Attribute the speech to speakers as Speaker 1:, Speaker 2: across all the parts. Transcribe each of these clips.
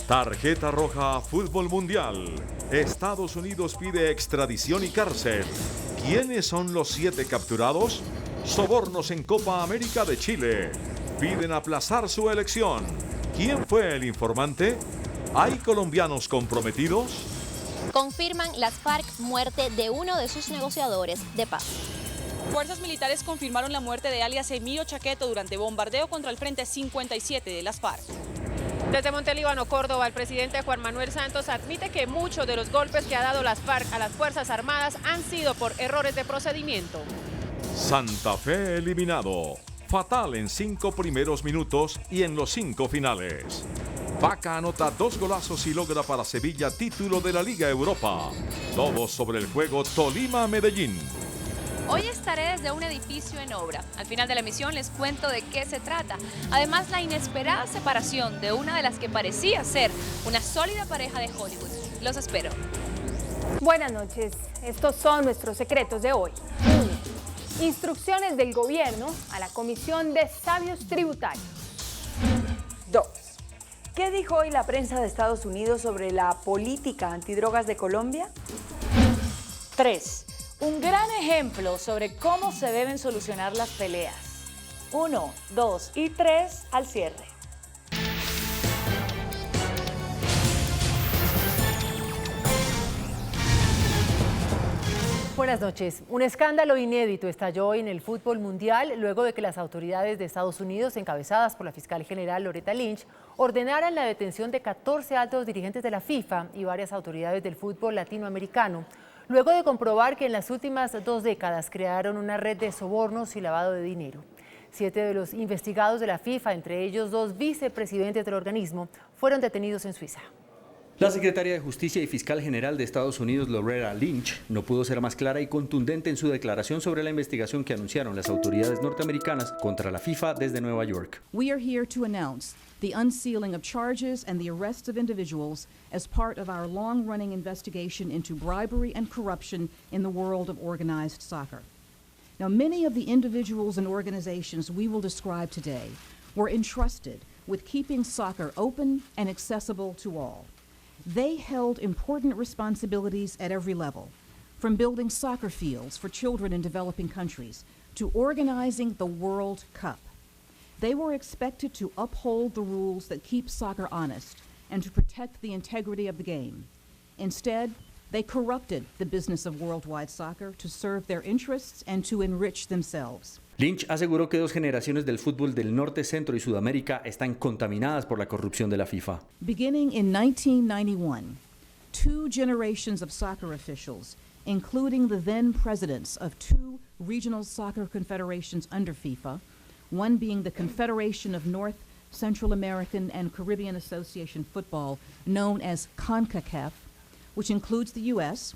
Speaker 1: Tarjeta roja a fútbol mundial. Estados Unidos pide extradición y cárcel. ¿Quiénes son los 7 capturados? Sobornos en Copa América de Chile. Piden aplazar su elección. ¿Quién fue el informante? ¿Hay colombianos comprometidos?
Speaker 2: Confirman las FARC muerte de uno de sus negociadores de paz.
Speaker 3: Fuerzas militares confirmaron la muerte de alias Emilio Chaqueto durante bombardeo contra el Frente 57 de las FARC.
Speaker 4: Desde Montelíbano, Córdoba, el presidente Juan Manuel Santos admite que muchos de los golpes que ha dado las FARC a las Fuerzas Armadas han sido por errores de procedimiento.
Speaker 1: Santa Fe eliminado. Fatal en 5 primeros minutos y en los 5 finales. Vaca anota 2 golazos y logra para Sevilla título de la Liga Europa. Todo sobre el juego Tolima-Medellín.
Speaker 5: Hoy estaré desde un edificio en obra. Al final de la emisión les cuento de qué se trata. Además, la inesperada separación de una de las que parecía ser una sólida pareja de Hollywood. Los espero.
Speaker 6: Buenas noches. Estos son nuestros secretos de hoy. 1. Instrucciones del gobierno a la Comisión de Sabios Tributarios.
Speaker 7: 2. ¿Qué dijo hoy la prensa de Estados Unidos sobre la política antidrogas de Colombia?
Speaker 8: 3. Un gran ejemplo sobre cómo se deben solucionar las peleas. 1, 2 y 3 al cierre.
Speaker 9: Buenas noches. Un escándalo inédito estalló hoy en el fútbol mundial luego de que las autoridades de Estados Unidos, encabezadas por la fiscal general Loretta Lynch, ordenaran la detención de 14 altos dirigentes de la FIFA y varias autoridades del fútbol latinoamericano, luego de comprobar que en las últimas 2 décadas crearon una red de sobornos y lavado de dinero. 7 de los investigados de la FIFA, entre ellos 2 vicepresidentes del organismo, fueron detenidos en Suiza.
Speaker 10: La secretaria de Justicia y fiscal general de Estados Unidos, Loretta Lynch, no pudo ser más clara y contundente en su declaración sobre la investigación que anunciaron las autoridades norteamericanas contra la FIFA desde Nueva York.
Speaker 11: We are here to announce the unsealing of charges and the arrests of individuals as part of our long-running investigation into bribery and corruption in the world of organized soccer. Now, many of the individuals and organizations we will describe today were entrusted with keeping soccer open and accessible to all. They held important responsibilities at every level, from building soccer fields for children in developing countries to organizing the World Cup. They were expected to uphold the rules that keep soccer honest and to protect the integrity of the game. Instead, they corrupted the business of worldwide soccer to serve their interests and to enrich themselves.
Speaker 10: Lynch aseguró que 2 generaciones del fútbol del norte, centro y Sudamérica están contaminadas por la corrupción de la FIFA.
Speaker 11: Beginning in 1991, 2 generations of soccer officials, including the then presidents of 2 regional soccer confederations under FIFA, one being the Confederation of North, Central American and Caribbean Association Football, known as CONCACAF, which includes the U.S.,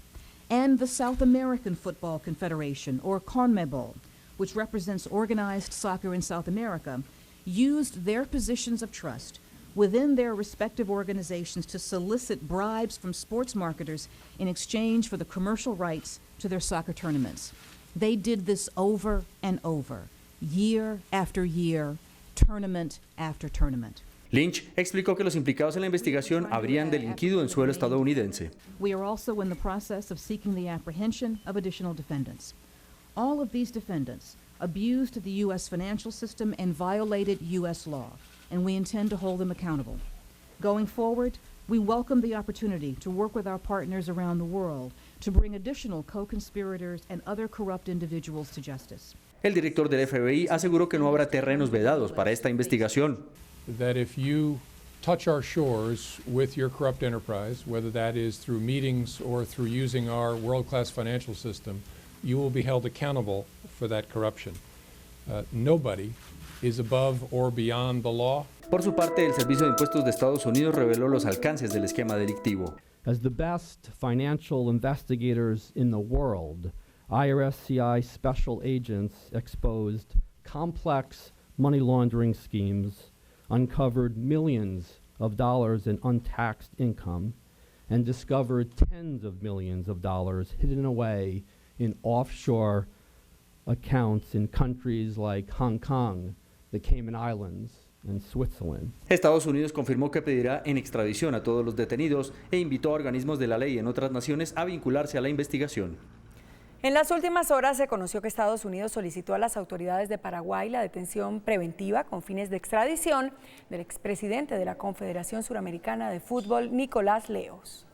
Speaker 11: and the South American Football Confederation, or CONMEBOL, which represents organized soccer in South America, used their positions of trust within their respective organizations to solicit bribes from sports marketers in exchange for the commercial rights to their soccer tournaments. They did this over and over, year after year, tournament after tournament.
Speaker 10: Lynch explicó que los implicados en la investigación habrían delinquido en suelo estadounidense.
Speaker 11: We are also in the process of seeking the apprehension of additional defendants. All of these defendants abused the U.S. financial system and violated U.S. law, and we intend to hold them accountable. Going forward, we welcome the opportunity to work with our partners around the world to bring additional co-conspirators and other corrupt individuals to justice.
Speaker 10: El director del FBI aseguró que no habrá terrenos vedados para esta investigación.
Speaker 12: That if you touch our shores with your corrupt enterprise, whether that is through meetings or through using our world-class financial system, you will be held accountable for that corruption. Nobody is above or beyond the law.
Speaker 10: Por su parte, el Servicio de Impuestos de Estados Unidos reveló los alcances del esquema delictivo.
Speaker 13: As the best financial investigators in the world, IRSCI special agents exposed complex money laundering schemes, uncovered millions of dollars in untaxed income, and discovered tens of millions of dollars hidden away in offshore accounts in countries like Hong Kong, the Cayman Islands, and Switzerland.
Speaker 10: Estados Unidos confirmó que pedirá en extradición a todos los detenidos e invitó a organismos de la ley en otras naciones a vincularse a la investigación.
Speaker 7: En las últimas horas se conoció que Estados Unidos solicitó a las autoridades de Paraguay la detención preventiva con fines de extradición del expresidente de la Confederación Suramericana de Fútbol, Nicolás Leos.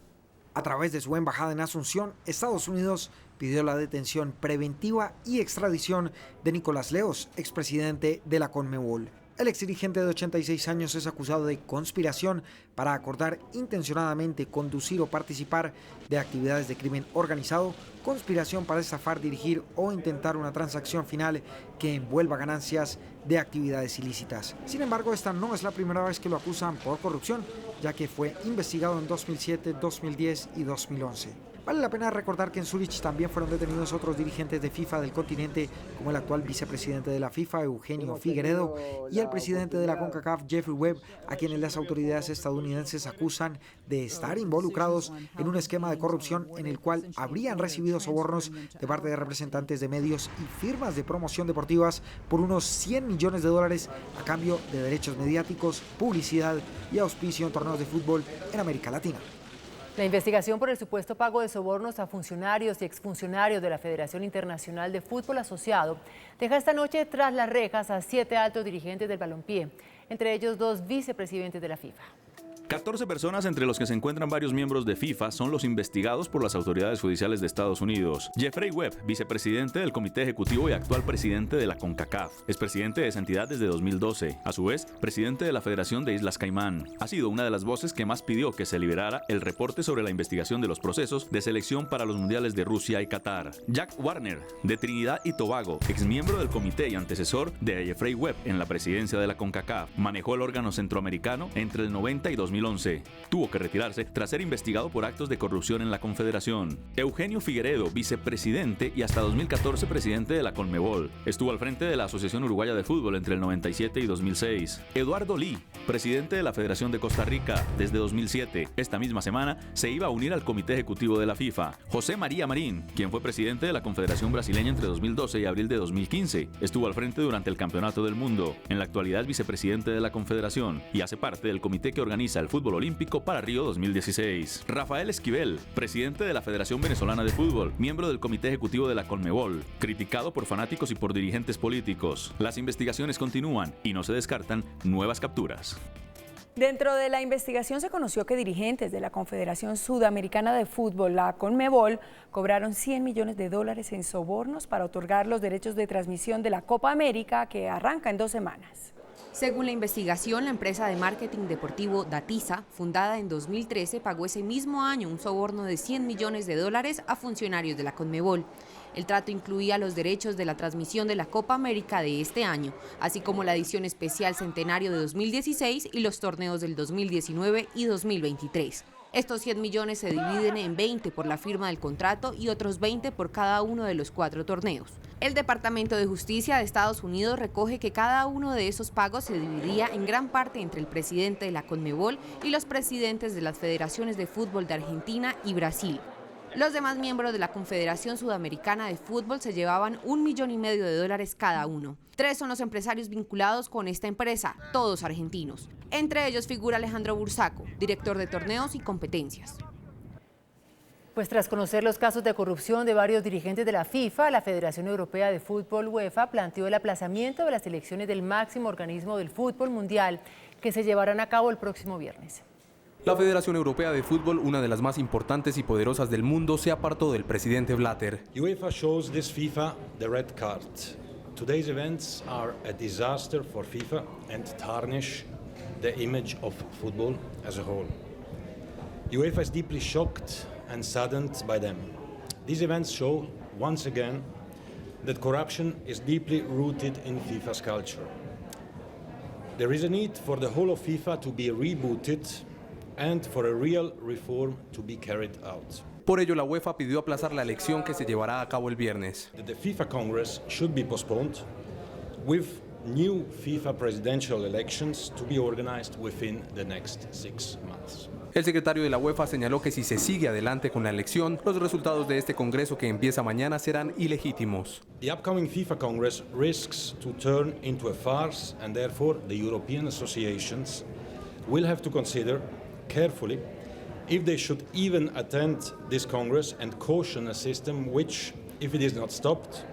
Speaker 14: A través de su embajada en Asunción, Estados Unidos pidió la detención preventiva y extradición de Nicolás Leos, expresidente de la CONMEBOL. El exdirigente de 86 años es acusado de conspiración para acordar intencionadamente conducir o participar de actividades de crimen organizado, conspiración para estafar, dirigir o intentar una transacción final que envuelva ganancias de actividades ilícitas. Sin embargo, esta no es la primera vez que lo acusan por corrupción, ya que fue investigado en 2007, 2010 y 2011. Vale la pena recordar que en Zúrich también fueron detenidos otros dirigentes de FIFA del continente, como el actual vicepresidente de la FIFA, Eugenio Figueredo, y el presidente de la CONCACAF, Jeffrey Webb, a quienes las autoridades estadounidenses acusan de estar involucrados en un esquema de corrupción en el cual habrían recibido sobornos de parte de representantes de medios y firmas de promoción deportivas por unos $100 millones a cambio de derechos mediáticos, publicidad y auspicio en torneos de fútbol en América Latina.
Speaker 9: La investigación por el supuesto pago de sobornos a funcionarios y exfuncionarios de la Federación Internacional de Fútbol Asociado deja esta noche tras las rejas a 7 altos dirigentes del balompié, entre ellos 2 vicepresidentes de la FIFA.
Speaker 15: 14 personas, entre los que se encuentran varios miembros de FIFA, son los investigados por las autoridades judiciales de Estados Unidos. Jeffrey Webb, vicepresidente del Comité Ejecutivo y actual presidente de la CONCACAF. Es presidente de esa entidad desde 2012. A su vez, presidente de la Federación de Islas Caimán. Ha sido una de las voces que más pidió que se liberara el reporte sobre la investigación de los procesos de selección para los mundiales de Rusia y Qatar. Jack Warner, de Trinidad y Tobago, exmiembro del comité y antecesor de Jeffrey Webb en la presidencia de la CONCACAF. Manejó el órgano centroamericano entre el 90 y 2011. Tuvo que retirarse tras ser investigado por actos de corrupción en la Confederación. Eugenio Figueredo, vicepresidente y hasta 2014 presidente de la CONMEBOL. Estuvo al frente de la Asociación Uruguaya de Fútbol entre el 97 y 2006. Eduardo Lee, presidente de la Federación de Costa Rica desde 2007. Esta misma semana se iba a unir al Comité Ejecutivo de la FIFA. José María Marín, quien fue presidente de la Confederación Brasileña entre 2012 y abril de 2015. Estuvo al frente durante el Campeonato del Mundo. En la actualidad es vicepresidente de la Confederación y hace parte del comité que organiza el fútbol olímpico para Río 2016. Rafael Esquivel, presidente de la Federación Venezolana de Fútbol, miembro del Comité Ejecutivo de la CONMEBOL, criticado por fanáticos y por dirigentes políticos. Las investigaciones continúan y no se descartan nuevas capturas.
Speaker 7: Dentro de la investigación se conoció que dirigentes de la Confederación Sudamericana de Fútbol, la CONMEBOL, cobraron $100 millones en sobornos para otorgar los derechos de transmisión de la Copa América, que arranca en 2 semanas.
Speaker 16: Según la investigación, la empresa de marketing deportivo Datiza, fundada en 2013, pagó ese mismo año un soborno de $100 millones a funcionarios de la CONMEBOL. El trato incluía los derechos de la transmisión de la Copa América de este año, así como la edición especial Centenario de 2016 y los torneos del 2019 y 2023. Estos 100 millones se dividen en 20 por la firma del contrato y otros 20 por cada uno de los 4 torneos. El Departamento de Justicia de Estados Unidos recoge que cada uno de esos pagos se dividía en gran parte entre el presidente de la CONMEBOL y los presidentes de las federaciones de fútbol de Argentina y Brasil. Los demás miembros de la Confederación Sudamericana de Fútbol se llevaban $1,5 millones cada uno. 3 son los empresarios vinculados con esta empresa, todos argentinos. Entre ellos figura Alejandro Bursaco, director de torneos y competencias.
Speaker 9: Pues tras conocer los casos de corrupción de varios dirigentes de la FIFA, la Federación Europea de Fútbol, UEFA, planteó el aplazamiento de las elecciones del máximo organismo del fútbol mundial, que se llevarán a cabo el próximo viernes.
Speaker 17: La Federación Europea de Fútbol, una de las más importantes y poderosas del mundo, se apartó del presidente Blatter.
Speaker 18: UEFA shows this FIFA the red card. Today's events are a disaster for FIFA and tarnish the image of football as a whole. UEFA is deeply shocked and saddened by them. These events show, once again, that corruption is deeply rooted in FIFA's culture. There is a need for the whole of FIFA to be rebooted and for a real reform to be carried out.
Speaker 17: Por ello, la UEFA pidió aplazar la elección que se llevará a cabo el viernes.
Speaker 18: The FIFA Congress should be postponed with new FIFA presidential elections to be organized within the next 6 months.
Speaker 17: El secretario de la UEFA señaló que si se sigue adelante con la elección, los resultados de este congreso que empieza mañana serán ilegítimos.
Speaker 18: The upcoming FIFA Congress risks to turn into a farce, and therefore the European associations will have to consider carefully if they should even attend this Congress and caution a system which, if it is not stopped,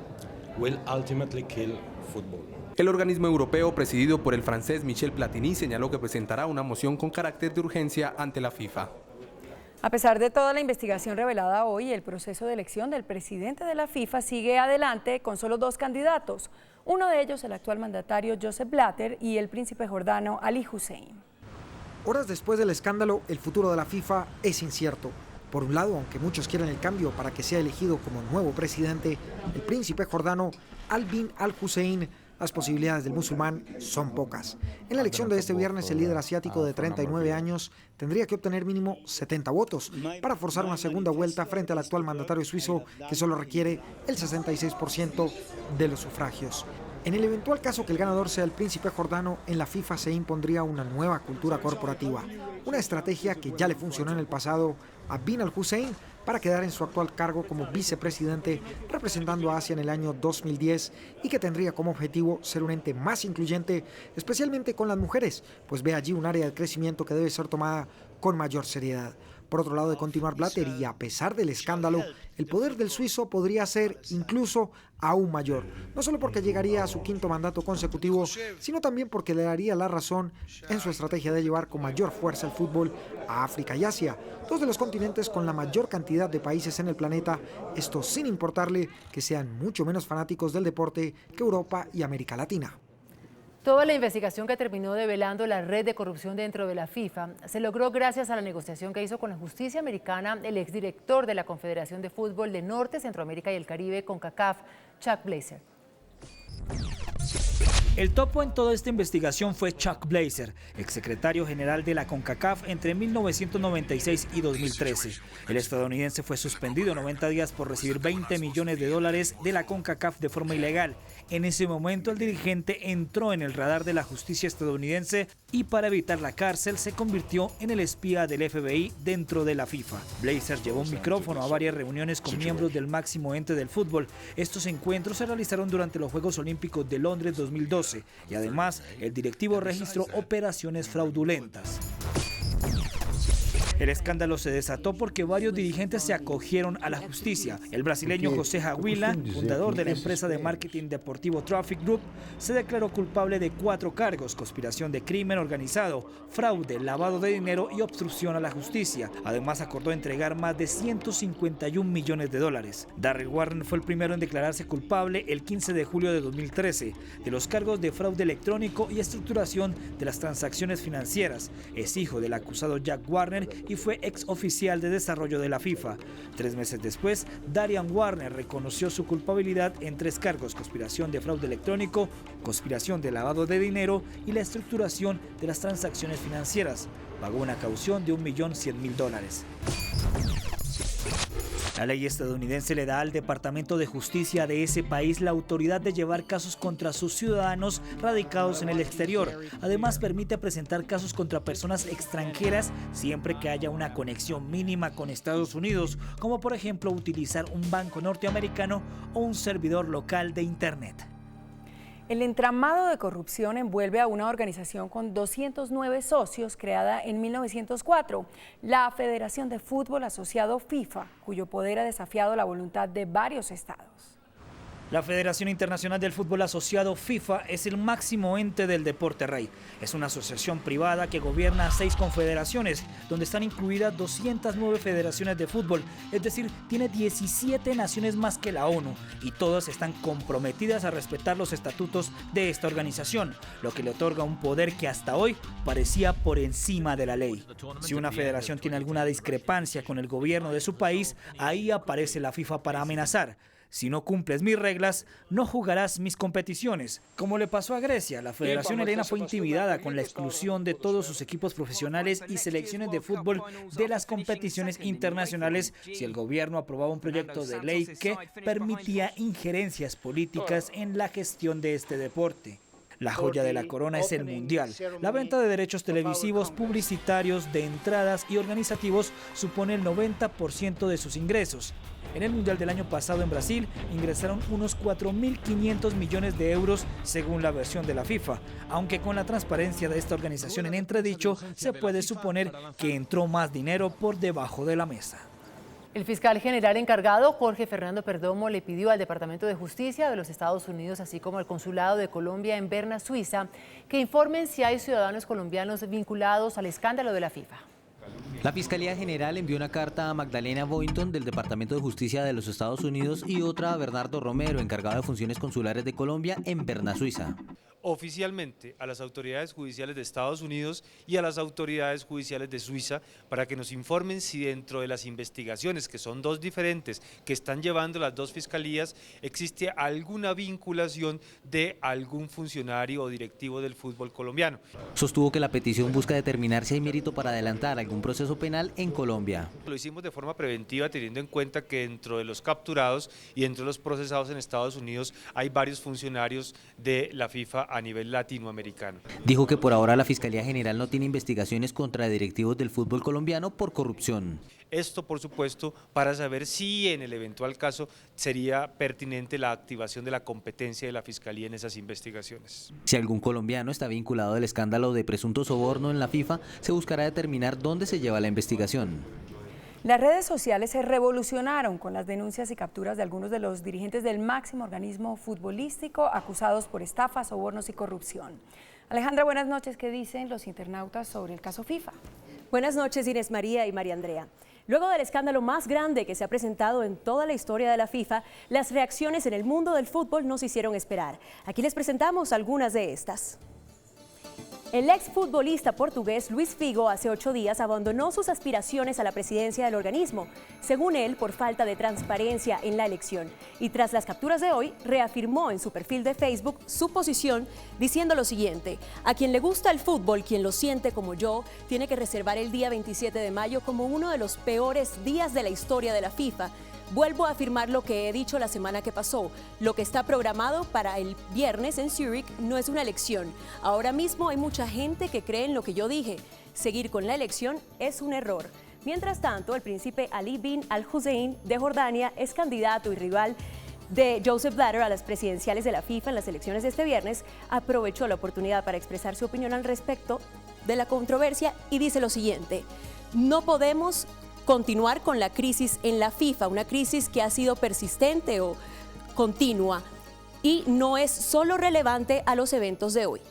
Speaker 18: will ultimately kill football.
Speaker 17: El organismo europeo, presidido por el francés Michel Platini, señaló que presentará una moción con carácter de urgencia ante la FIFA.
Speaker 7: A pesar de toda la investigación revelada hoy, el proceso de elección del presidente de la FIFA sigue adelante con solo 2 candidatos. Uno de ellos, el actual mandatario Joseph Blatter, y el príncipe jordano Ali Hussein.
Speaker 14: Horas después del escándalo, el futuro de la FIFA es incierto. Por un lado, aunque muchos quieren el cambio para que sea elegido como nuevo presidente, el príncipe jordano Al bin Al Hussein, las posibilidades del musulmán son pocas. En la elección de este viernes, el líder asiático de 39 años tendría que obtener mínimo 70 votos para forzar una segunda vuelta frente al actual mandatario suizo, que solo requiere el 66% de los sufragios. En el eventual caso que el ganador sea el príncipe jordano, en la FIFA se impondría una nueva cultura corporativa, una estrategia que ya le funcionó en el pasado a bin Al Hussein para quedar en su actual cargo como vicepresidente representando a Asia en el año 2010 y que tendría como objetivo ser un ente más incluyente, especialmente con las mujeres, pues ve allí un área de crecimiento que debe ser tomada con mayor seriedad. Por otro lado, de continuar Blatter, y a pesar del escándalo, el poder del suizo podría ser incluso aún mayor, no solo porque llegaría a su 5º mandato consecutivo, sino también porque le daría la razón en su estrategia de llevar con mayor fuerza el fútbol a África y Asia, 2 de los continentes con la mayor cantidad de países en el planeta, esto sin importarle que sean mucho menos fanáticos del deporte que Europa y América Latina.
Speaker 9: Toda la investigación que terminó develando la red de corrupción dentro de la FIFA se logró gracias a la negociación que hizo con la justicia americana el exdirector de la Confederación de Fútbol de Norte, Centroamérica y el Caribe, CONCACAF, Chuck Blazer.
Speaker 19: El topo en toda esta investigación fue Chuck Blazer, exsecretario general de la CONCACAF entre 1996 y 2013. El estadounidense fue suspendido 90 días por recibir $20 millones de la CONCACAF de forma ilegal. En ese momento el dirigente entró en el radar de la justicia estadounidense y para evitar la cárcel se convirtió en el espía del FBI dentro de la FIFA. Blazer llevó un micrófono a varias reuniones con miembros del máximo ente del fútbol. Estos encuentros se realizaron durante los Juegos Olímpicos de Londres 2012 y además el directivo registró operaciones fraudulentas. El escándalo se desató porque varios dirigentes se acogieron a la justicia. El brasileño José Jaguila, fundador de la empresa de marketing deportivo Traffic Group, se declaró culpable de 4 cargos: conspiración de crimen organizado, fraude, lavado de dinero y obstrucción a la justicia. Además, acordó entregar más de $151 millones. Darryl Warner fue el primero en declararse culpable el 15 de julio de 2013 de los cargos de fraude electrónico y estructuración de las transacciones financieras. Es hijo del acusado Jack Warner y fue ex oficial de desarrollo de la FIFA. 3 meses después, Darian Warner reconoció su culpabilidad en 3 cargos: conspiración de fraude electrónico, conspiración de lavado de dinero y la estructuración de las transacciones financieras. Pagó una caución de $1.100.000. La ley estadounidense le da al Departamento de Justicia de ese país la autoridad de llevar casos contra sus ciudadanos radicados en el exterior. Además, permite presentar casos contra personas extranjeras siempre que haya una conexión mínima con Estados Unidos, como por ejemplo utilizar un banco norteamericano o un servidor local de Internet.
Speaker 7: El entramado de corrupción envuelve a una organización con 209 socios creada en 1904, la Federación de Fútbol Asociado FIFA, cuyo poder ha desafiado la voluntad de varios estados.
Speaker 19: La Federación Internacional del Fútbol Asociado FIFA es el máximo ente del deporte rey. Es una asociación privada que gobierna 6 confederaciones, donde están incluidas 209 federaciones de fútbol, es decir, tiene 17 naciones más que la ONU, y todas están comprometidas a respetar los estatutos de esta organización, lo que le otorga un poder que hasta hoy parecía por encima de la ley. Si una federación tiene alguna discrepancia con el gobierno de su país, ahí aparece la FIFA para amenazar. Si no cumples mis reglas, no jugarás mis competiciones. Como le pasó a Grecia, la Federación Helena fue intimidada con la exclusión de todos sus equipos profesionales y selecciones de fútbol de las competiciones internacionales si el gobierno aprobaba un proyecto de ley que permitía injerencias políticas en la gestión de este deporte. La joya de la corona es el Mundial. La venta de derechos televisivos, publicitarios, de entradas y organizativos supone el 90% de sus ingresos. En el Mundial del año pasado en Brasil ingresaron unos 4.500 millones de euros según la versión de la FIFA, aunque con la transparencia de esta organización en entredicho se puede suponer que entró más dinero por debajo de la mesa.
Speaker 9: El fiscal general encargado, Jorge Fernando Perdomo, le pidió al Departamento de Justicia de los Estados Unidos, así como al Consulado de Colombia en Berna, Suiza, que informen si hay ciudadanos colombianos vinculados al escándalo de la FIFA.
Speaker 20: La Fiscalía General envió una carta a Magdalena Boynton del Departamento de Justicia de los Estados Unidos y otra a Bernardo Romero, encargado de funciones consulares de Colombia en Berna, Suiza.
Speaker 21: Oficialmente a las autoridades judiciales de Estados Unidos y a las autoridades judiciales de Suiza para que nos informen si dentro de las investigaciones, que son dos diferentes, que están llevando las dos fiscalías, existe alguna vinculación de algún funcionario o directivo del fútbol colombiano.
Speaker 20: Sostuvo que la petición busca determinar si hay mérito para adelantar algún proceso penal en Colombia.
Speaker 21: Lo hicimos de forma preventiva teniendo en cuenta que dentro de los capturados y dentro de los procesados en Estados Unidos hay varios funcionarios de la FIFA a nivel latinoamericano.
Speaker 20: Dijo que por ahora la Fiscalía General no tiene investigaciones contra directivos del fútbol colombiano por corrupción.
Speaker 21: Esto, por supuesto, para saber si en el eventual caso sería pertinente la activación de la competencia de la Fiscalía en esas investigaciones.
Speaker 20: Si algún colombiano está vinculado al escándalo de presunto soborno en la FIFA, se buscará determinar dónde se lleva la investigación.
Speaker 7: Las redes sociales se revolucionaron con las denuncias y capturas de algunos de los dirigentes del máximo organismo futbolístico acusados por estafas, sobornos y corrupción. Alejandra, buenas noches. ¿Qué dicen los internautas sobre el caso FIFA?
Speaker 22: Buenas noches, Inés María y María Andrea. Luego del escándalo más grande que se ha presentado en toda la historia de la FIFA, las reacciones en el mundo del fútbol no se hicieron esperar. Aquí les presentamos algunas de estas. El exfutbolista portugués Luis Figo hace 8 días abandonó sus aspiraciones a la presidencia del organismo, según él por falta de transparencia en la elección. Y tras las capturas de hoy, reafirmó en su perfil de Facebook su posición diciendo lo siguiente: a quien le gusta el fútbol, quien lo siente como yo, tiene que reservar el día 27 de mayo como uno de los peores días de la historia de la FIFA. Vuelvo a afirmar lo que he dicho la semana que pasó. Lo que está programado para el viernes en Zúrich no es una elección. Ahora mismo hay mucha gente que cree en lo que yo dije. Seguir con la elección es un error. Mientras tanto, el príncipe Ali bin al-Hussein de Jordania es candidato y rival de Joseph Blatter a las presidenciales de la FIFA en las elecciones de este viernes. Aprovechó la oportunidad para expresar su opinión al respecto de la controversia y dice lo siguiente: no podemos continuar con la crisis en la FIFA, una crisis que ha sido persistente o continua y no es solo relevante a los eventos de hoy.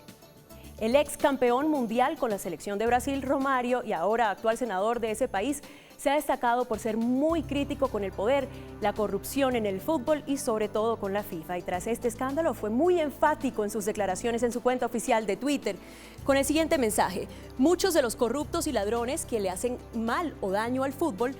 Speaker 22: El ex campeón mundial con la selección de Brasil, Romário, y ahora actual senador de ese país, se ha destacado por ser muy crítico con el poder, la corrupción en el fútbol y sobre todo con la FIFA. Y tras este escándalo fue muy enfático en sus declaraciones en su cuenta oficial de Twitter con el siguiente mensaje: muchos de los corruptos y ladrones que le hacen mal o daño al fútbol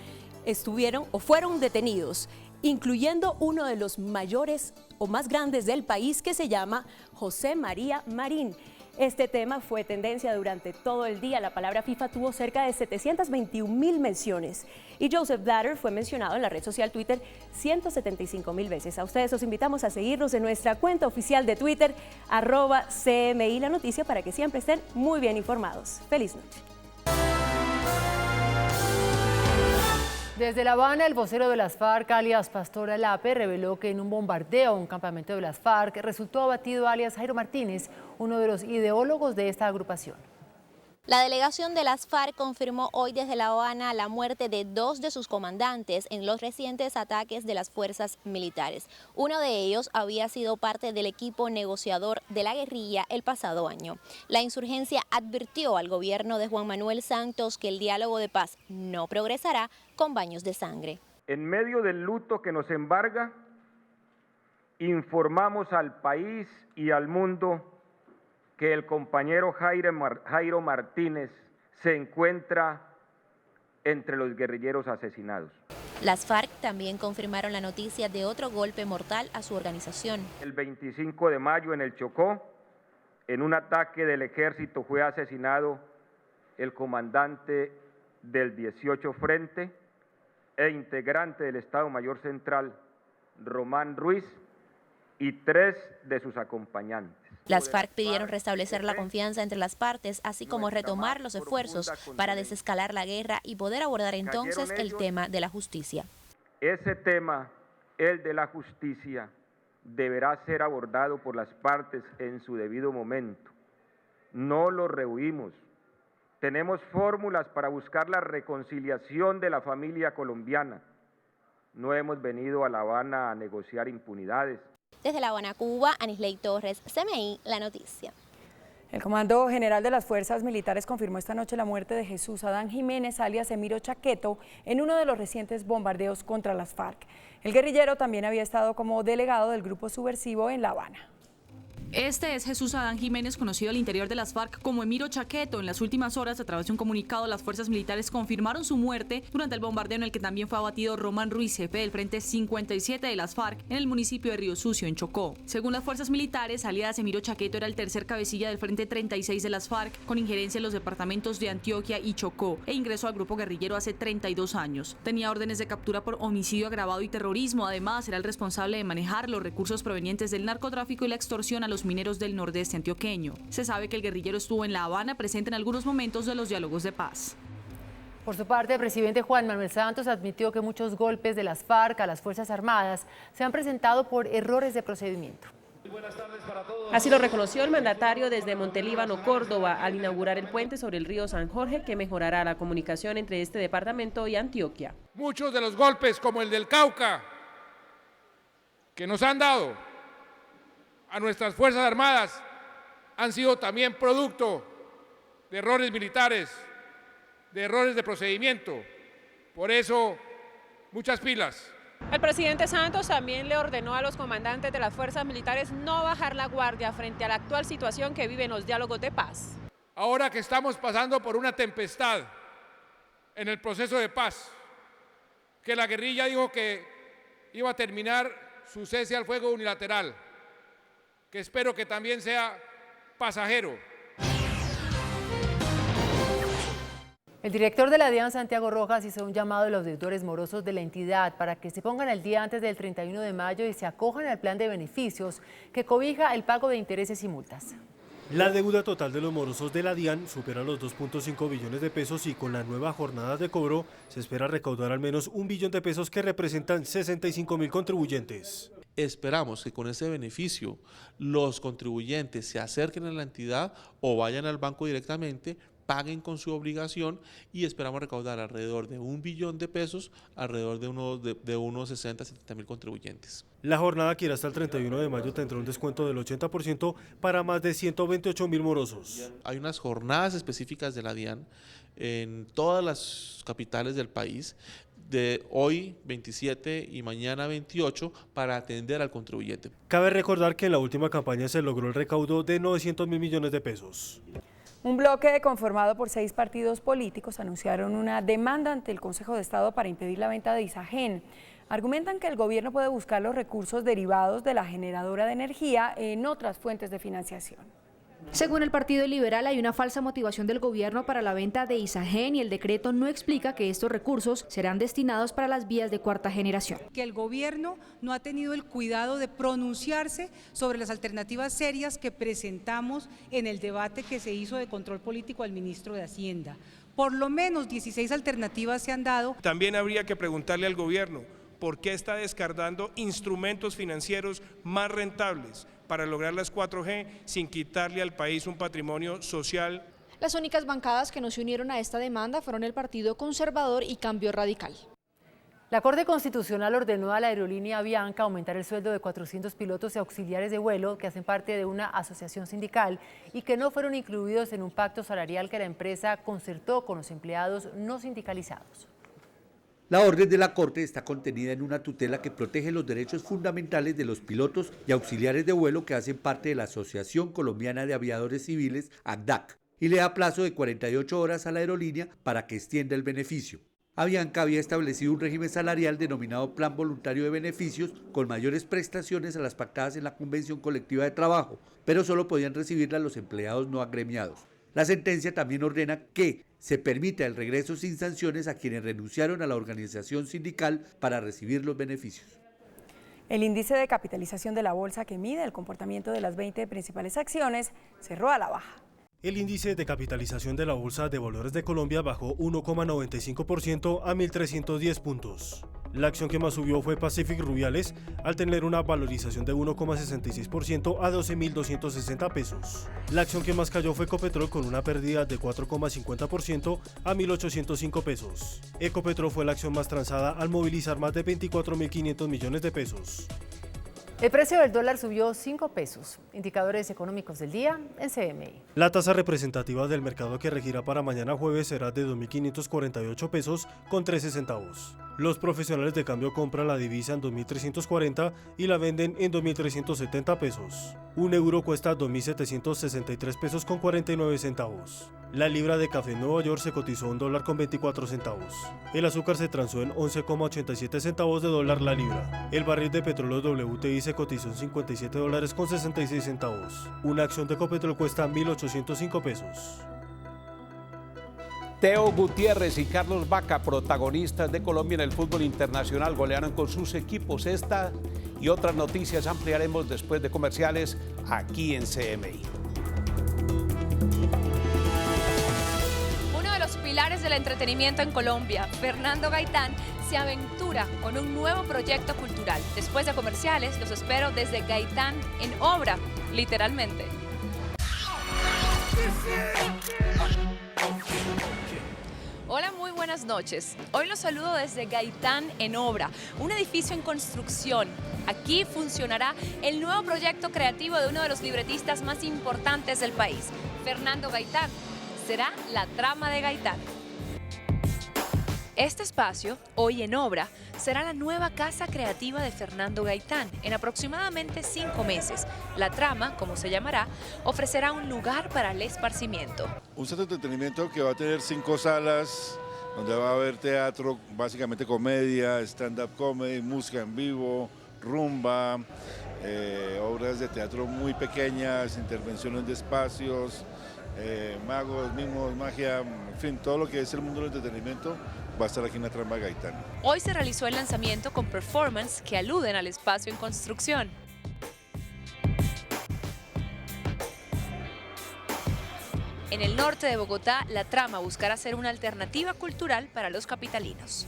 Speaker 22: estuvieron o fueron detenidos, incluyendo uno de los mayores o más grandes del país que se llama José María Marín. Este tema fue tendencia durante todo el día. La palabra FIFA tuvo cerca de 721.000 menciones y Joseph Blatter fue mencionado en la red social Twitter 175.000 veces. A ustedes los invitamos a seguirnos en nuestra cuenta oficial de Twitter, @CMI La Noticia, para que siempre estén muy bien informados. Feliz noche.
Speaker 9: Desde La Habana, el vocero de las FARC, alias Pastor Alape, reveló que en un bombardeo a un campamento de las FARC resultó abatido alias Jairo Martínez, uno de los ideólogos de esta agrupación.
Speaker 2: La delegación de las FARC confirmó hoy desde La Habana la muerte de 2 de sus comandantes en los recientes ataques de las fuerzas militares. Uno de ellos había sido parte del equipo negociador de la guerrilla el pasado año. La insurgencia advirtió al gobierno de Juan Manuel Santos que el diálogo de paz no progresará con baños de sangre.
Speaker 23: En medio del luto que nos embarga, informamos al país y al mundo que el compañero Jairo Martínez se encuentra entre los guerrilleros asesinados.
Speaker 2: Las FARC también confirmaron la noticia de otro golpe mortal a su organización.
Speaker 23: El 25 de mayo en el Chocó, en un ataque del ejército, fue asesinado el comandante del 18 Frente e integrante del Estado Mayor Central, Román Ruiz, y 3 de sus acompañantes.
Speaker 2: Las FARC pidieron restablecer la confianza entre las partes, así como retomar los esfuerzos para desescalar la guerra y poder abordar entonces el tema de la justicia.
Speaker 23: Ese tema, el de la justicia, deberá ser abordado por las partes en su debido momento. No lo rehuimos. Tenemos fórmulas para buscar la reconciliación de la familia colombiana. No hemos venido a La Habana a negociar impunidades.
Speaker 2: Desde La Habana, Cuba, Anisley Torres, CMI, La Noticia.
Speaker 7: El Comando General de las Fuerzas Militares confirmó esta noche la muerte de Jesús Adán Jiménez, alias Emiro Chaqueto, en uno de los recientes bombardeos contra las FARC. El guerrillero también había estado como delegado del grupo subversivo en La Habana.
Speaker 1: Este es Jesús Adán Jiménez, conocido al interior de las FARC como Emiro Chaqueto. En las últimas horas, a través de un comunicado, las fuerzas militares confirmaron su muerte durante el bombardeo en el que también fue abatido Román Ruiz, jefe del Frente 57 de las FARC, en el municipio de Río Sucio, en Chocó. Según las fuerzas militares aliadas, Emiro Chaqueto era el tercer cabecilla del Frente 36 de las FARC, con injerencia en los departamentos de Antioquia y Chocó, e ingresó al grupo guerrillero hace 32 años. Tenía órdenes de captura por homicidio agravado y terrorismo. Además, era el responsable de manejar los recursos provenientes del narcotráfico y la extorsión a los mineros del nordeste antioqueño. Se sabe que el guerrillero estuvo en La Habana presente en algunos momentos de los diálogos de paz.
Speaker 9: Por su parte, el presidente Juan Manuel Santos admitió que muchos golpes de las FARC a las Fuerzas Armadas se han presentado por errores de procedimiento.
Speaker 3: Así lo reconoció el mandatario desde Montelíbano, Córdoba, al inaugurar el puente sobre el río San Jorge, que mejorará la comunicación entre este departamento y Antioquia.
Speaker 4: Muchos de los golpes, como el del Cauca, que nos han dado a nuestras Fuerzas Armadas, han sido también producto de errores militares, de errores de procedimiento. Por eso, muchas pilas.
Speaker 3: El presidente Santos también le ordenó a los comandantes de las fuerzas militares no bajar la guardia frente a la actual situación que viven los diálogos de paz.
Speaker 4: Ahora que estamos pasando por una tempestad en el proceso de paz, que la guerrilla dijo que iba a terminar su cese al fuego unilateral, que espero que también sea pasajero.
Speaker 9: El director de la DIAN, Santiago Rojas, hizo un llamado a los deudores morosos de la entidad para que se pongan al día antes del 31 de mayo y se acojan al plan de beneficios que cobija el pago de intereses y multas.
Speaker 24: La deuda total de los morosos de la DIAN supera los 2.5 billones de pesos y con las nuevas jornadas de cobro se espera recaudar al menos 1 billón de pesos que representan 65.000 contribuyentes.
Speaker 25: Esperamos que con ese beneficio los contribuyentes se acerquen a la entidad o vayan al banco directamente, paguen con su obligación y esperamos recaudar alrededor de 1 billón de pesos, alrededor de unos 60-70.000 contribuyentes.
Speaker 24: La jornada que irá hasta el 31 de mayo tendrá un descuento del 80% para más de 128.000 morosos.
Speaker 25: Hay unas jornadas específicas de la DIAN en todas las capitales del país, de hoy 27 y mañana 28 para atender al contribuyente.
Speaker 24: Cabe recordar que en la última campaña se logró el recaudo de 900.000 millones de pesos.
Speaker 7: Un bloque conformado por 6 partidos políticos anunciaron una demanda ante el Consejo de Estado para impedir la venta de Isagen. Argumentan que el gobierno puede buscar los recursos derivados de la generadora de energía en otras fuentes de financiación.
Speaker 26: Según el Partido Liberal, hay una falsa motivación del gobierno para la venta de Isagen y el decreto no explica que estos recursos serán destinados para las vías de cuarta generación.
Speaker 27: Que el gobierno no ha tenido el cuidado de pronunciarse sobre las alternativas serias que presentamos en el debate que se hizo de control político al ministro de Hacienda. Por lo menos 16 alternativas se han dado.
Speaker 28: También habría que preguntarle al gobierno por qué está descartando instrumentos financieros más rentables para lograr las 4G sin quitarle al país un patrimonio social.
Speaker 26: Las únicas bancadas que no se unieron a esta demanda fueron el Partido Conservador y Cambio Radical.
Speaker 9: La Corte Constitucional ordenó a la aerolínea Avianca aumentar el sueldo de 400 pilotos y auxiliares de vuelo que hacen parte de una asociación sindical y que no fueron incluidos en un pacto salarial que la empresa concertó con los empleados no sindicalizados.
Speaker 29: La orden de la Corte está contenida en una tutela que protege los derechos fundamentales de los pilotos y auxiliares de vuelo que hacen parte de la Asociación Colombiana de Aviadores Civiles, ACDAC, y le da plazo de 48 horas a la aerolínea para que extienda el beneficio. Avianca había establecido un régimen salarial denominado Plan Voluntario de Beneficios con mayores prestaciones a las pactadas en la Convención Colectiva de Trabajo, pero solo podían recibirla los empleados no agremiados. La sentencia también ordena que se permita el regreso sin sanciones a quienes renunciaron a la organización sindical para recibir los beneficios.
Speaker 7: El índice de capitalización de la bolsa, que mide el comportamiento de las 20 principales acciones, cerró a la baja.
Speaker 24: El índice de capitalización de la Bolsa de Valores de Colombia bajó 1,95% a 1.310 puntos. La acción que más subió fue Pacific Rubiales, al tener una valorización de 1,66% a 12.260 pesos. La acción que más cayó fue Ecopetrol, con una pérdida de 4,50% a 1.805 pesos. Ecopetrol fue la acción más transada al movilizar más de 24.500 millones de pesos.
Speaker 9: El precio del dólar subió 5 pesos. Indicadores económicos del día en CMI.
Speaker 24: La tasa representativa del mercado que regirá para mañana jueves será de 2.548 pesos con 13 centavos. Los profesionales de cambio compran la divisa en 2.340 y la venden en 2.370 pesos. Un euro cuesta 2.763 pesos con 49 centavos. La libra de café en Nueva York se cotizó $1 con 24 centavos. El azúcar se transó en 11,87 centavos de dólar la libra. El barril de petróleo WTI se cotizó en $57 con 66 centavos. Una acción de Ecopetrol cuesta 1.805 pesos.
Speaker 5: Teo Gutiérrez y Carlos Vaca, protagonistas de Colombia en el fútbol internacional, golearon con sus equipos. Esta y otras noticias ampliaremos después de comerciales aquí en CMI.
Speaker 6: Uno de los pilares del entretenimiento en Colombia, Fernando Gaitán, se aventura con un nuevo proyecto cultural. Después de comerciales, los espero desde Gaitán en obra, literalmente. Hola, muy buenas noches. Hoy los saludo desde Gaitán en obra, un edificio en construcción. Aquí funcionará el nuevo proyecto creativo de uno de los libretistas más importantes del país, Fernando Gaitán. Será la trama de Gaitán. Este espacio, hoy en obra, será la nueva casa creativa de Fernando Gaitán. En aproximadamente 5 meses, la trama, como se llamará, ofrecerá un lugar para el esparcimiento.
Speaker 8: Un centro de entretenimiento que va a tener 5 salas, donde va a haber teatro, básicamente comedia, stand-up comedy, música en vivo, rumba, obras de teatro muy pequeñas, intervenciones de espacios, magos, mimos, magia, en fin, todo lo que es el mundo del entretenimiento va a estar aquí en la trama de Gaitán.
Speaker 6: Hoy se realizó el lanzamiento con performance que aluden al espacio en construcción. En el norte de Bogotá, la trama buscará ser una alternativa cultural para los capitalinos.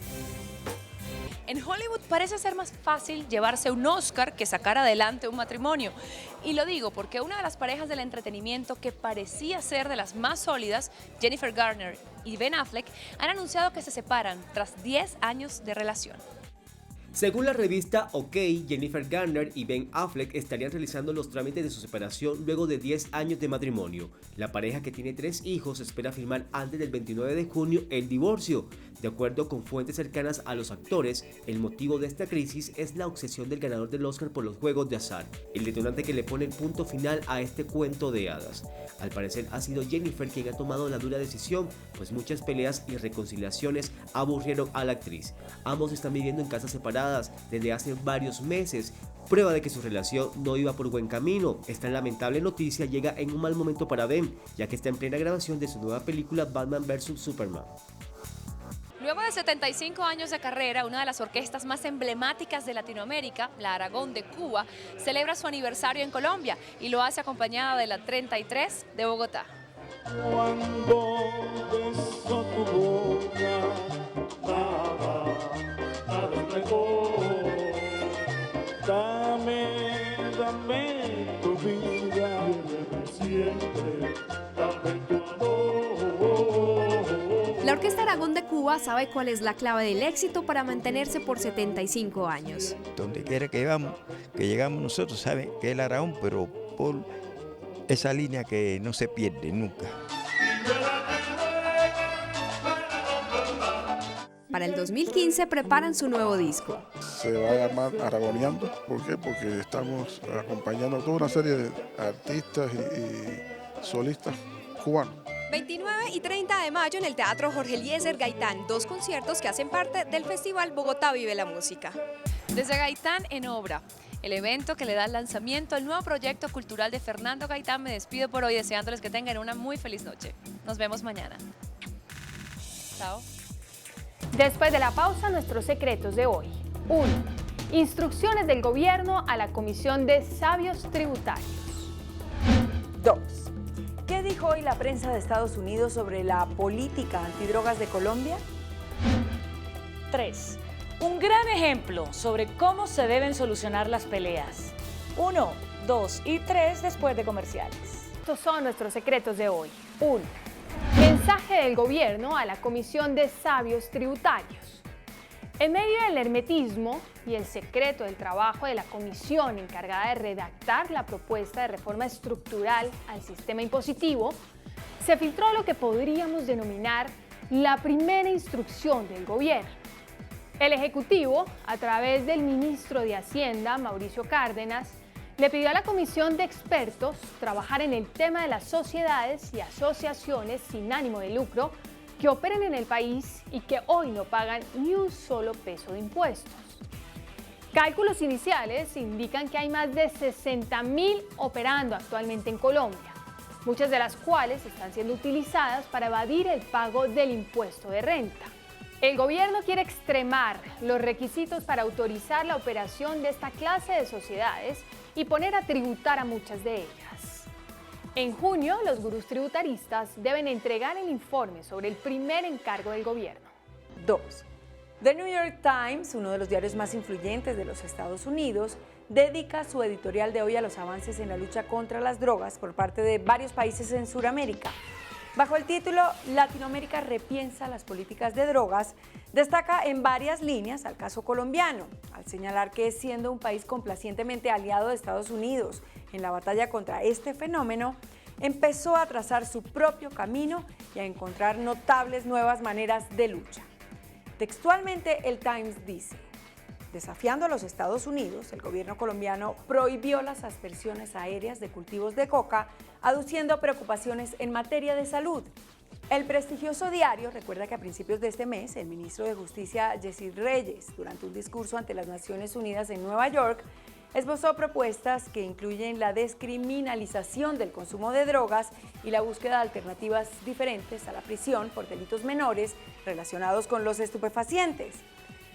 Speaker 6: En Hollywood parece ser más fácil llevarse un Oscar que sacar adelante un matrimonio. Y lo digo porque una de las parejas del entretenimiento que parecía ser de las más sólidas, Jennifer Garner y Ben Affleck, han anunciado que se separan tras 10 años de relación.
Speaker 10: Según la revista OK, Jennifer Garner y Ben Affleck estarían realizando los trámites de su separación luego de 10 años de matrimonio. La pareja, que tiene 3 hijos, espera firmar antes del 29 de junio el divorcio. De acuerdo con fuentes cercanas a los actores, el motivo de esta crisis es la obsesión del ganador del Oscar por los juegos de azar, el detonante que le pone el punto final a este cuento de hadas. Al parecer ha sido Jennifer quien ha tomado la dura decisión, pues muchas peleas y reconciliaciones aburrieron a la actriz. Ambos están viviendo en casas separadas desde hace varios meses, prueba de que su relación no iba por buen camino. Esta lamentable noticia llega en un mal momento para Ben, ya que está en plena grabación de su nueva película Batman vs Superman.
Speaker 6: Luego de 75 años de carrera, una de las orquestas más emblemáticas de Latinoamérica, la Aragón de Cuba, celebra su aniversario en Colombia y lo hace acompañada de la 33 de Bogotá.
Speaker 11: Cuando beso tu boca, nada es mejor. Dame tu vida, siempre, dame tu amor.
Speaker 12: La Orquesta Aragón de Cuba sabe cuál es la clave del éxito para mantenerse por 75 años.
Speaker 13: Donde quiera que llegamos nosotros, saben que es el Aragón, pero por esa línea que no se pierde nunca.
Speaker 12: Para el 2015 preparan su nuevo disco.
Speaker 15: Se va a llamar Aragoneando. ¿Por qué? Porque estamos acompañando a toda una serie de artistas y solistas cubanos.
Speaker 12: 29 y 30 de mayo en el Teatro Jorge Eliezer Gaitán, 2 conciertos que hacen parte del Festival Bogotá Vive la Música.
Speaker 6: Desde Gaitán en obra, el evento que le da el lanzamiento al nuevo proyecto cultural de Fernando Gaitán. Me despido por hoy deseándoles que tengan una muy feliz noche. Nos vemos mañana. Chao.
Speaker 22: Después de la pausa, nuestros secretos de hoy. 1.
Speaker 2: Instrucciones del gobierno a la Comisión de Sabios Tributarios.
Speaker 7: 2. ¿Qué dijo hoy la prensa de Estados Unidos sobre la política antidrogas de Colombia?
Speaker 14: 3. Un gran ejemplo sobre cómo se deben solucionar las peleas. 1, 2 y 3 después de comerciales.
Speaker 2: Estos son nuestros secretos de hoy. 1. Mensaje del gobierno a la Comisión de Sabios Tributarios. En medio del hermetismo y el secreto del trabajo de la comisión encargada de redactar la propuesta de reforma estructural al sistema impositivo, se filtró lo que podríamos denominar la primera instrucción del gobierno. El Ejecutivo, a través del ministro de Hacienda, Mauricio Cárdenas, le pidió a la comisión de expertos trabajar en el tema de las sociedades y asociaciones sin ánimo de lucro que operen en el país y que hoy no pagan ni un solo peso de impuestos. Cálculos iniciales indican que hay más de 60.000 operando actualmente en Colombia, muchas de las cuales están siendo utilizadas para evadir el pago del impuesto de renta. El gobierno quiere extremar los requisitos para autorizar la operación de esta clase de sociedades y poner a tributar a muchas de ellas. En junio, los gurús tributaristas deben entregar el informe sobre el primer encargo del gobierno.
Speaker 7: 2. The New York Times, uno de los diarios más influyentes de los Estados Unidos, dedica su editorial de hoy a los avances en la lucha contra las drogas por parte de varios países en Sudamérica. Bajo el título Latinoamérica repiensa las políticas de drogas, destaca en varias líneas al caso colombiano, al señalar que siendo un país complacientemente aliado de Estados Unidos en la batalla contra este fenómeno, empezó a trazar su propio camino y a encontrar notables nuevas maneras de lucha. Textualmente, el Times dice: desafiando a los Estados Unidos, el gobierno colombiano prohibió las aspersiones aéreas de cultivos de coca, aduciendo preocupaciones en materia de salud. El prestigioso diario recuerda que a principios de este mes, el ministro de Justicia, Yesid Reyes, durante un discurso ante las Naciones Unidas en Nueva York, esbozó propuestas que incluyen la descriminalización del consumo de drogas y la búsqueda de alternativas diferentes a la prisión por delitos menores relacionados con los estupefacientes.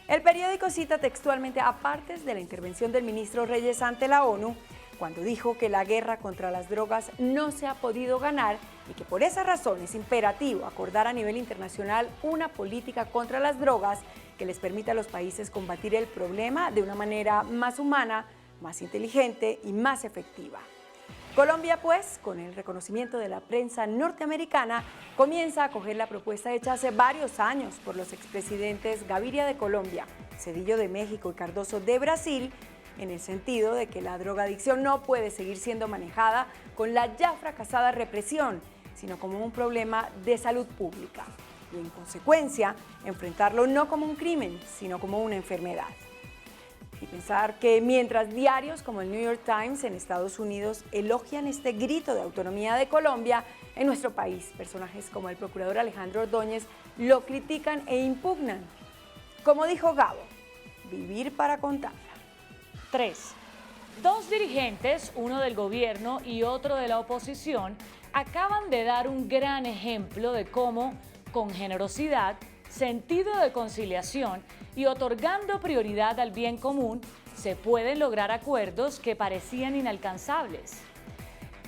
Speaker 7: El periódico cita textualmente a partes de la intervención del ministro Reyes ante la ONU, cuando dijo que la guerra contra las drogas no se ha podido ganar y que por esa razón es imperativo acordar a nivel internacional una política contra las drogas que les permita a los países combatir el problema de una manera más humana, más inteligente y más efectiva. Colombia, pues, con el reconocimiento de la prensa norteamericana, comienza a acoger la propuesta hecha hace varios años por los expresidentes Gaviria de Colombia, Zedillo de México y Cardoso de Brasil, en el sentido de que la drogadicción no puede seguir siendo manejada con la ya fracasada represión, sino como un problema de salud pública y, en consecuencia, enfrentarlo no como un crimen, sino como una enfermedad. Y pensar que mientras diarios como el New York Times en Estados Unidos elogian este grito de autonomía de Colombia, en nuestro país personajes como el procurador Alejandro Ordóñez lo critican e impugnan. Como dijo Gabo, vivir para contarla.
Speaker 14: 3. Dos dirigentes, uno del gobierno y otro de la oposición, acaban de dar un gran ejemplo de cómo, con generosidad, sentido de conciliación y otorgando prioridad al bien común, se pueden lograr acuerdos que parecían inalcanzables.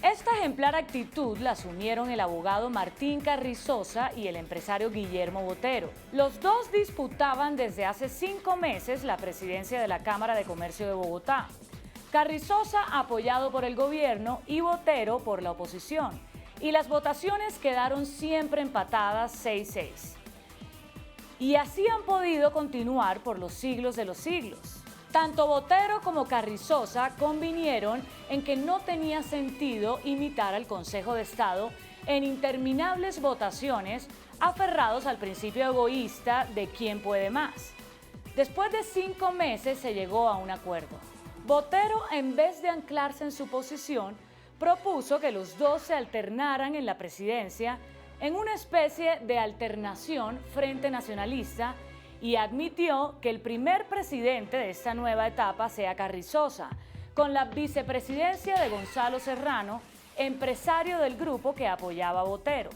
Speaker 14: Esta ejemplar actitud la asumieron el abogado Martín Carrizosa y el empresario Guillermo Botero. Los dos disputaban desde hace 5 meses la presidencia de la Cámara de Comercio de Bogotá. Carrizosa apoyado por el gobierno y Botero por la oposición. Y las votaciones quedaron siempre empatadas 6-6. Y así han podido continuar por los siglos de los siglos. Tanto Botero como Carrizosa convinieron en que no tenía sentido imitar al Consejo de Estado en interminables votaciones aferrados al principio egoísta de quién puede más. Después de 5 meses se llegó a un acuerdo. Botero, en vez de anclarse en su posición, propuso que los dos se alternaran en la presidencia en una especie de alternación frente nacionalista y admitió que el primer presidente de esta nueva etapa sea Carrizosa, con la vicepresidencia de Gonzalo Serrano, empresario del grupo que apoyaba a Botero.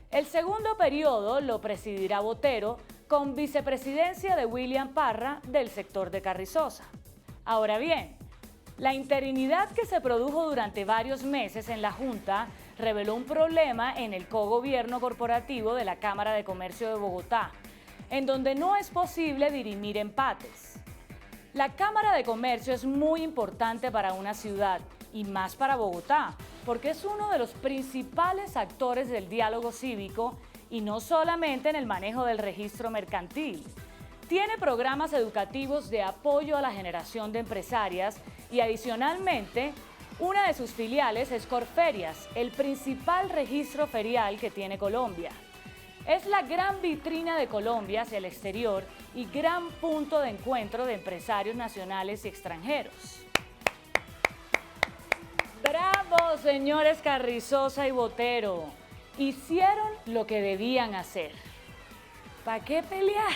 Speaker 14: El segundo periodo lo presidirá Botero con vicepresidencia de William Parra del sector de Carrizosa. Ahora bien, la interinidad que se produjo durante varios meses en la Junta reveló un problema en el cogobierno corporativo de la Cámara de Comercio de Bogotá, en donde no es posible dirimir empates. La Cámara de Comercio es muy importante para una ciudad y más para Bogotá, porque es uno de los principales actores del diálogo cívico y no solamente en el manejo del registro mercantil. Tiene programas educativos de apoyo a la generación de empresarias y adicionalmente, una de sus filiales es Corferias, el principal registro ferial que tiene Colombia. Es la gran vitrina de Colombia hacia el exterior y gran punto de encuentro de empresarios nacionales y extranjeros. ¡Bravo, señores Carrizosa y Botero! Hicieron lo que debían hacer. ¿Para qué pelear?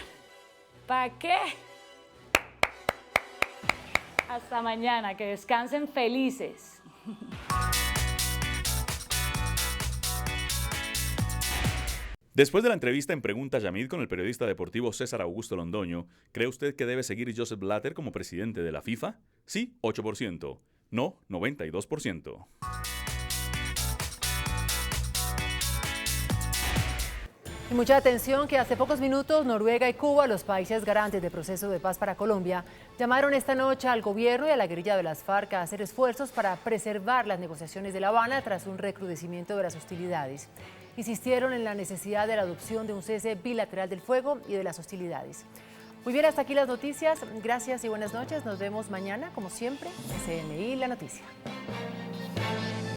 Speaker 14: ¿Para qué? Hasta mañana, que descansen felices.
Speaker 1: Después de la entrevista en Pregunta Yamid con el periodista deportivo César Augusto Londoño, ¿cree usted que debe seguir Joseph Blatter como presidente de la FIFA? Sí, 8%. No, 92%.
Speaker 9: Y mucha atención que hace pocos minutos Noruega y Cuba, los países garantes de proceso de paz para Colombia, llamaron esta noche al gobierno y a la guerrilla de las FARC a hacer esfuerzos para preservar las negociaciones de La Habana tras un recrudecimiento de las hostilidades. Insistieron en la necesidad de la adopción de un cese bilateral del fuego y de las hostilidades. Muy bien, hasta aquí las noticias. Gracias y buenas noches. Nos vemos mañana, como siempre, en CNI La Noticia.